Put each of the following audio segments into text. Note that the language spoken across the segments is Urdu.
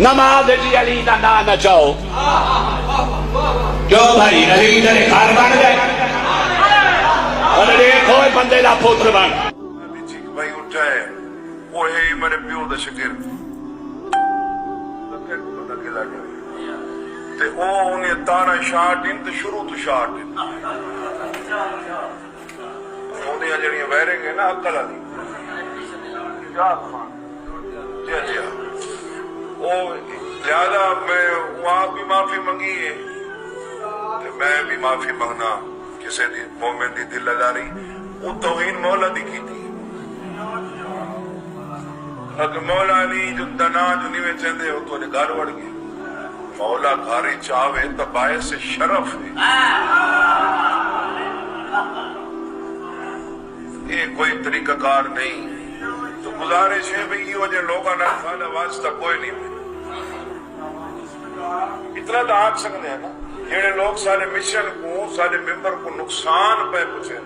نماز جی علی دا نا نہ چاہو کیوں بھائی علی تیرے گھر بن گئے اور دیکھو بندے دا پوتر بن بھائی اٹھا ہے وہ ہے میرے پیو دا شکر تے او انہیں تارا شاٹ ان تے شروع تو شاٹ ان انہیں جڑیاں ویرنگ ہے نا عقل علی جی او لہذا میں وہاں بھی معافی منگی ہے تے میں بھی معافی منگنا کسے دی مومن دی دل لگاری وہ توہین مولا دی کی تھی اگر مولا علی جو دنا جو نیوے چندے ہو تو انہیں گھر وڑ گئے مولا گھاری چاہوے تو باعث شرف ہے یہ کوئی طریقہ کار نہیں تو گزارش ہے بھئی یہ وجہ لوگاں نہ کھانا واسطہ کوئی نہیں اتنا تو آگ سکتے ہیں نا جڑے لوگ سارے مشن کو سارے ممبر کو نقصان پہ پوچھے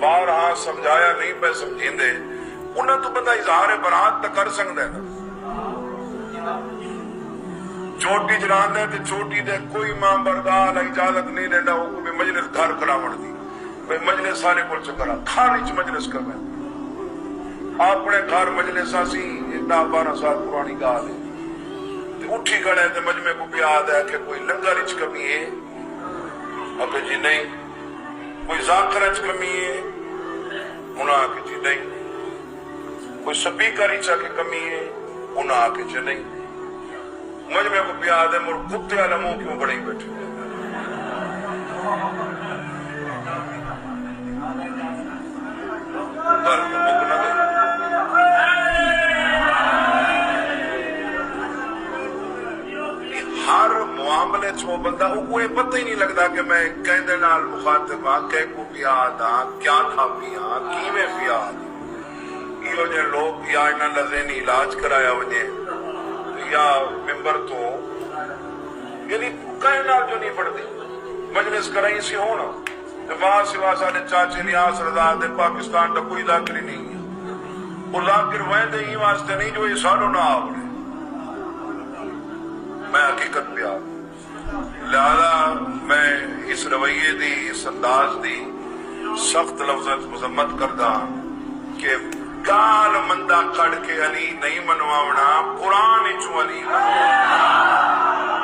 بار ہاں سمجھایا نہیں پہ سمجھیں دے انہیں تو بندہ اظہار برات تک کر سکتے ہیں نا چوٹی جران دے تے چوٹی دے کوئی ماں بردار اجازت نہیں دینا حکم مجلس گھر کھڑا مڑ دی بھئی مجلس سارے کل چکرا خارج مجلس کر میں اپنے گھر مجلس آسی 10-12 سال پرانی گال ہے تے اٹھی کھڑے تے مجمع کو بھی یاد ہے کہ کوئی لنگر اچ کمی ہے اب جی نہیں کوئی ذاکر اچ کمی ہے انہاں کہ جی نہیں کوئی سپیکر اچ کی کمی ہے انہاں کہ جی نہیں مجمع کو بھی یاد ہے مر کتے والا منہ کیوں بڑے بیٹھے ہر معاملے چھو بندہ وہ پتہ ہی نہیں لگتا کہ میں کہندے نال مخاطب ہاں کہ کو بھی یاد ہاں کیا تھا بھی ہاں کی میں بھی یاد یہ جو لوگ یا انہاں لذینی علاج کرایا وجہ یا ممبر تو یعنی کہنا جو نہیں پڑھتی مجلس کرائی سی ہونا وہاں سوا سارے چاچے ریاض رضا دے پاکستان دا کوئی ذاکر نہیں ہے وہ ذاکر ویندے ہی واسطے نہیں جو یہ سالوں نہ آوڑے میں حقیقت پہ آ لہذا میں اس رویے دی اس انداز دی سخت لفظ مذمت کردا کہ گال مندہ کڑ کے علی نہیں منواونا قرآن چو علی منواونا